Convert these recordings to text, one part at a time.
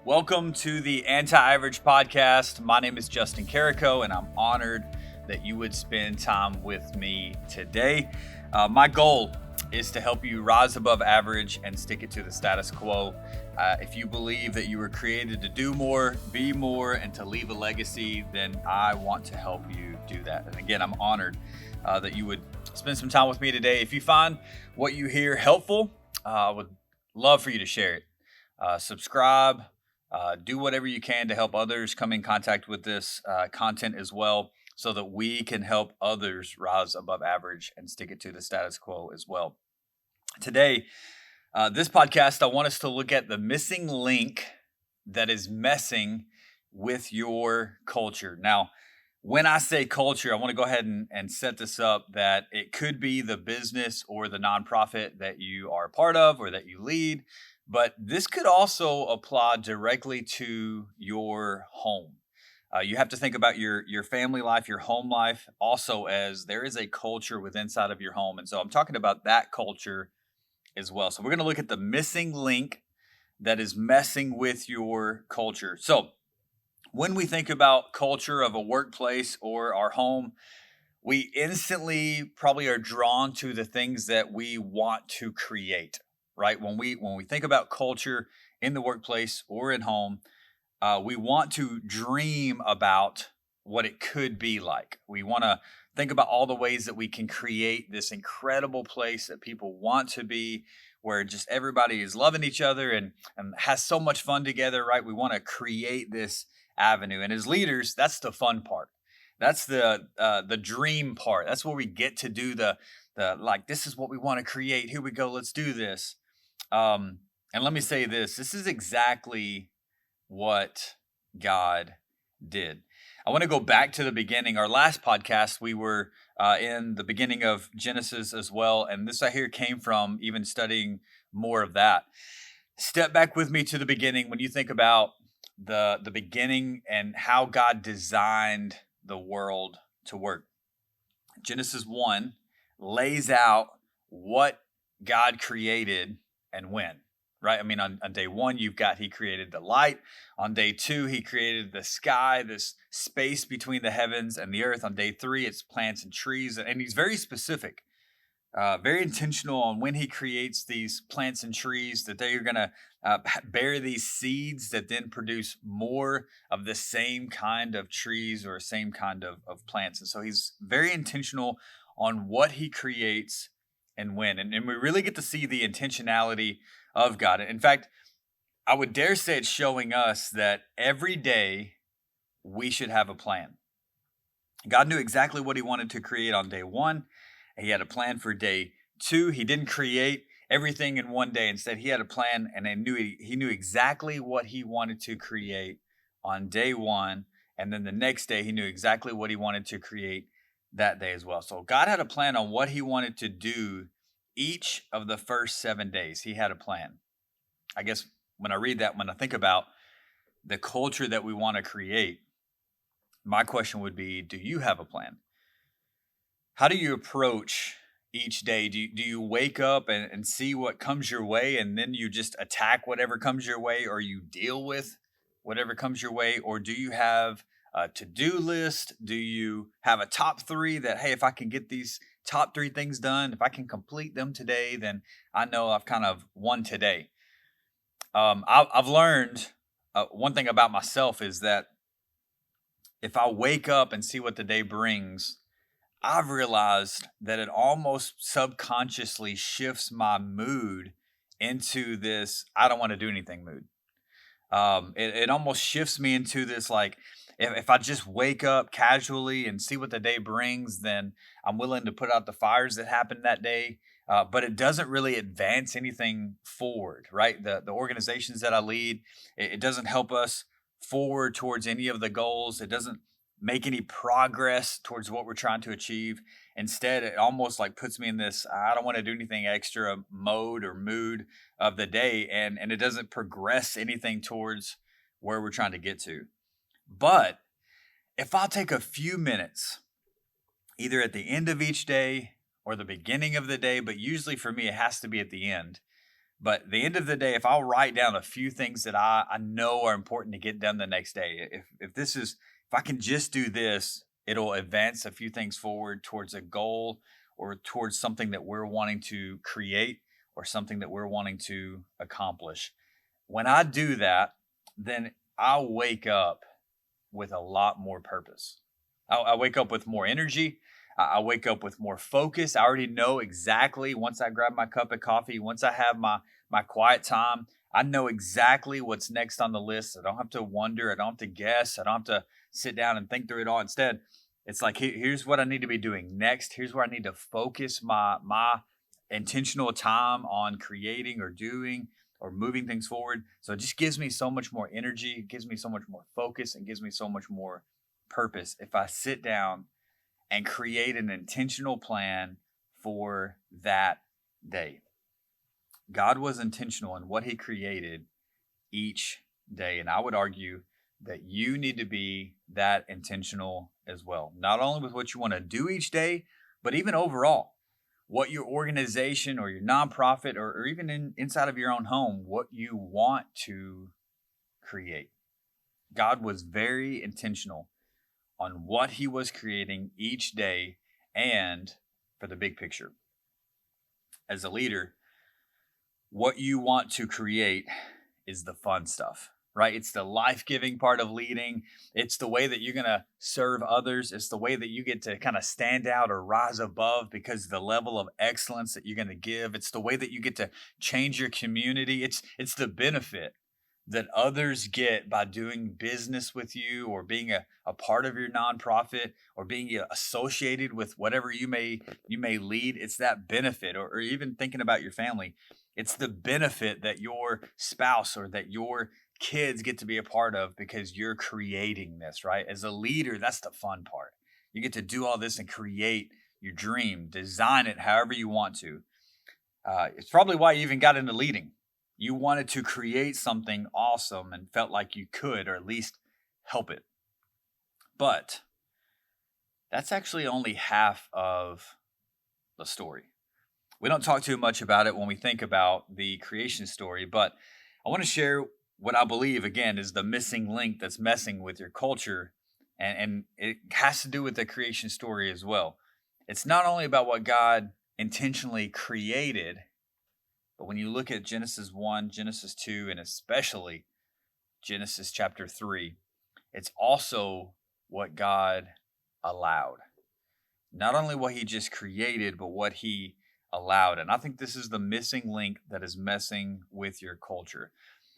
Welcome to the Anti-Average Podcast. My name is Justin Carrico, and I'm honored that you would spend time with me today. My goal is to help you rise above average and stick it to the status quo. If you believe that you were created to do more, be more, and to leave a legacy, then I want to help you do that. And again, I'm honored that you would spend some time with me today. If you find what you hear helpful, I would love for you to share it. Subscribe. Do whatever you can to help others come in contact with this content as well, so that we can help others rise above average and stick it to the status quo as well. Today, this podcast, I want us to look at the missing link that is messing with your culture. Now, when I say culture, I want to go ahead and set this up that it could be the business or the nonprofit that you are a part of or that you lead. But this could also apply directly to your home. You have to think about your family life, your home life, also as there is a culture within inside of your home. And so I'm talking about that culture as well. So we're going to look at the missing link that is messing with your culture. So when we think about culture of a workplace or our home, we instantly probably are drawn to the things that we want to create, right? When we think about culture in the workplace or at home, we want to dream about what it could be like. We want to think about all the ways that we can create this incredible place that people want to be, where just everybody is loving each other and has so much fun together, right? We want to create this avenue. And as leaders, that's the fun part. That's the dream part. That's where we get to do the like, this is what we want to create. Here we go. Let's do this. And let me say this. This is exactly what God did. I want to go back to the beginning. Our last podcast, we were in the beginning of Genesis as well. And this I hear came from even studying more of that. Step back with me to the beginning when you think about the beginning and how God designed the world to work. Genesis 1 lays out what God created and when, right? I mean, on day one, he created the light. On day two, he created the sky, this space between the heavens and the earth. On day three, it's plants and trees. And he's very specific, very intentional on when he creates these plants and trees, that they're going to bear these seeds that then produce more of the same kind of trees or same kind of plants. And so he's very intentional on what he creates and when. And we really get to see the intentionality of God. In fact, I would dare say it's showing us that every day we should have a plan. God knew exactly what he wanted to create on day one. He had a plan for day two. He didn't create everything in one day. Instead, he had a plan, and he knew exactly what he wanted to create on day one. And then the next day, he knew exactly what he wanted to create that day as well. So God had a plan on what he wanted to do each of the first 7 days. He had a plan. I guess when I read that, when I think about the culture that we want to create, my question would be, do you have a plan? How do you approach each day? Do you wake up and see what comes your way, and then you just attack whatever comes your way, or you deal with whatever comes your way? Or do you have a to-do list? Do you have a top three that, hey, if I can get these top three things done, if I can complete them today, then I know I've kind of won today? I've learned one thing about myself is that if I wake up and see what the day brings, I've realized that it almost subconsciously shifts my mood into this I don't want to do anything mood. It almost shifts me into this, like, if I just wake up casually and see what the day brings, then I'm willing to put out the fires that happened that day. But it doesn't really advance anything forward, right? The organizations that I lead, it doesn't help us forward towards any of the goals. It doesn't make any progress towards what we're trying to achieve. Instead, it almost like puts me in this I don't want to do anything extra mode or mood of the day, and it doesn't progress anything towards where we're trying to get to. But if I'll take a few minutes, either at the end of each day or the beginning of the day, but usually for me, it has to be at the end, But at the end of the day, if I'll write down a few things that I know are important to get done the next day, if I can just do this, it'll advance a few things forward towards a goal or towards something that we're wanting to create or something that we're wanting to accomplish. When I do that, then I'll wake up with a lot more purpose. I wake up with more energy. I wake up with more focus. I already know exactly once I grab my cup of coffee, once I have my quiet time, I know exactly what's next on the list. I don't have to wonder. I don't have to guess. I don't have to sit down and think through it all. Instead, it's like here's what I need to be doing next. Here's where I need to focus my intentional time on creating or doing or moving things forward. So it just gives me so much more energy, it gives me so much more focus, and gives me so much more purpose if I sit down and create an intentional plan for that day. God was intentional in what he created each day. And I would argue that you need to be that intentional as well, not only with what you want to do each day, but even overall, what your organization or your nonprofit or even inside of your own home, what you want to create. God was very intentional on what he was creating each day and for the big picture. As a leader, what you want to create is the fun stuff, right? It's the life-giving part of leading. It's the way that you're going to serve others. It's the way that you get to kind of stand out or rise above because of the level of excellence that you're going to give. It's the way that you get to change your community. It's the benefit that others get by doing business with you or being a part of your nonprofit or being associated with whatever you may lead. It's that benefit, or even thinking about your family. It's the benefit that your spouse or that your kids get to be a part of because you're creating this, right? As a leader, that's the fun part. You get to do all this and create your dream, design it however you want to. It's probably why you even got into leading. You wanted to create something awesome and felt like you could, or at least help it. But that's actually only half of the story. We don't talk too much about it when we think about the creation story, but I want to share what I believe, again, is the missing link that's messing with your culture. And it has to do with the creation story as well. It's not only about what God intentionally created, but when you look at Genesis 1, Genesis 2, and especially Genesis chapter 3, it's also what God allowed. Not only what he just created, but what he allowed. And I think this is the missing link that is messing with your culture.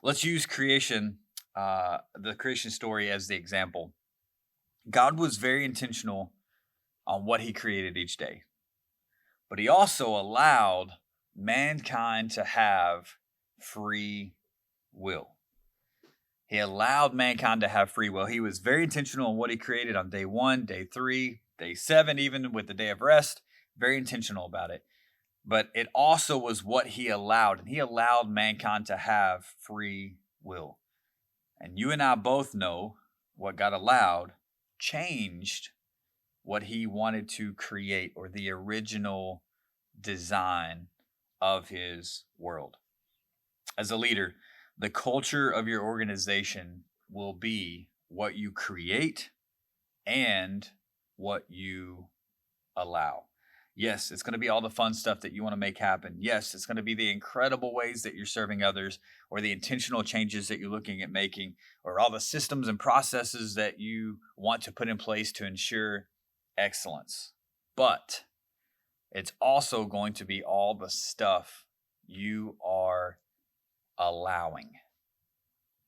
Let's use creation, the creation story as the example. God was very intentional on what he created each day, but he also allowed mankind to have free will. He allowed mankind to have free will. He was very intentional on what he created on day 1, day 3, day 7, even with the day of rest. Very intentional about it. But it also was what he allowed. And he allowed mankind to have free will. And you and I both know what God allowed changed what he wanted to create, or the original design of his world. As a leader, the culture of your organization will be what you create and what you allow. Yes, it's going to be all the fun stuff that you want to make happen. Yes, it's going to be the incredible ways that you're serving others, or the intentional changes that you're looking at making, or all the systems and processes that you want to put in place to ensure excellence. But it's also going to be all the stuff you are allowing.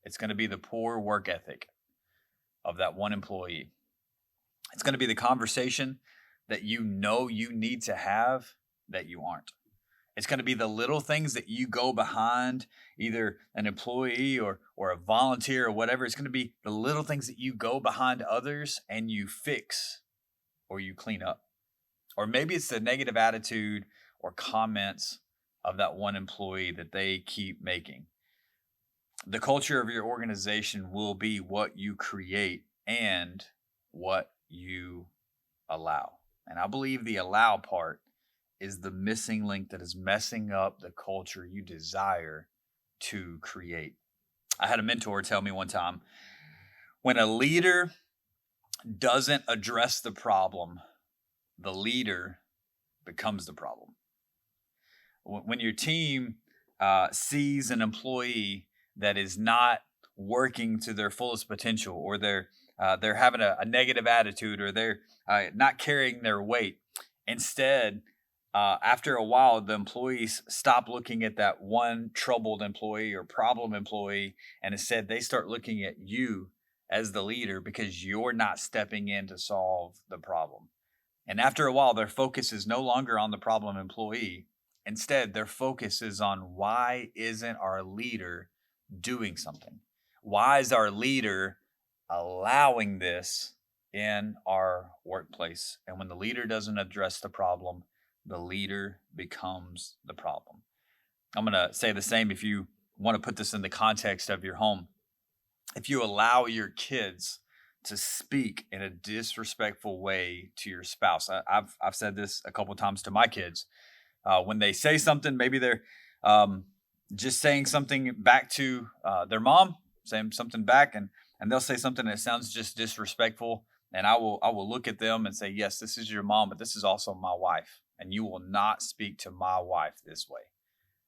It's going to be the poor work ethic of that one employee. It's going to be the conversation that you know you need to have that you aren't. It's going to be the little things that you go behind, either an employee or a volunteer or whatever. It's going to be the little things that you go behind others and you fix or you clean up. Or maybe it's the negative attitude or comments of that one employee that they keep making. The culture of your organization will be what you create and what you allow. And I believe the allow part is the missing link that is messing up the culture you desire to create. I had a mentor tell me one time, when a leader doesn't address the problem, the leader becomes the problem. When your team sees an employee that is not working to their fullest potential, or they're having a negative attitude, or they're not carrying their weight, instead, after a while, the employees stop looking at that one troubled employee or problem employee, and instead they start looking at you as the leader because you're not stepping in to solve the problem. And after a while, their focus is no longer on the problem employee. Instead, their focus is on, why isn't our leader doing something? Why is our leader allowing this in our workplace? And when the leader doesn't address the problem, the leader becomes the problem. I'm going to say the same if you want to put this in the context of your home. If you allow your kids to speak in a disrespectful way to your spouse, I've said this a couple times to my kids. When they say something, maybe they're just saying something back to their mom, saying something back, and they'll say something that sounds just disrespectful. And I will look at them and say, yes, this is your mom, but this is also my wife. And you will not speak to my wife this way.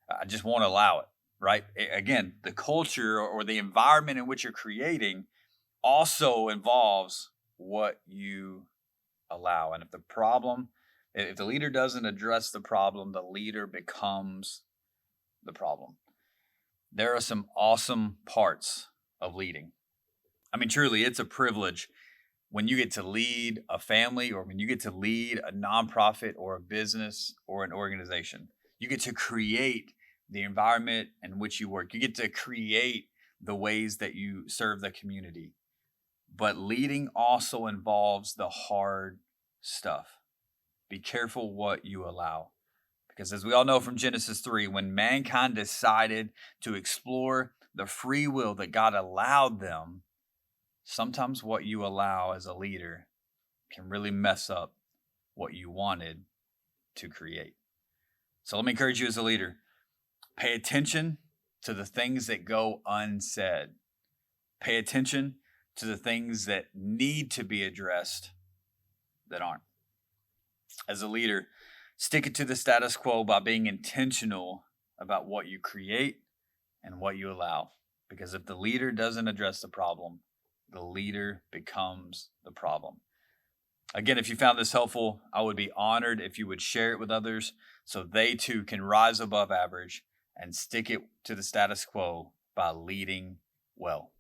I just won't allow it, right? Again, the culture or the environment in which you're creating also involves what you allow. And if the leader doesn't address the problem, the leader becomes the problem. There are some awesome parts of leading. I mean, truly, it's a privilege when you get to lead a family, or when you get to lead a nonprofit or a business or an organization. You get to create the environment in which you work. You get to create the ways that you serve the community. But leading also involves the hard stuff. Be careful what you allow. Because as we all know from Genesis 3, when mankind decided to explore the free will that God allowed them, sometimes what you allow as a leader can really mess up what you wanted to create. So let me encourage you as a leader, pay attention to the things that go unsaid. Pay attention to the things that need to be addressed that aren't. As a leader, stick it to the status quo by being intentional about what you create and what you allow. Because if the leader doesn't address the problem, the leader becomes the problem. Again, if you found this helpful, I would be honored if you would share it with others so they too can rise above average and stick it to the status quo by leading well.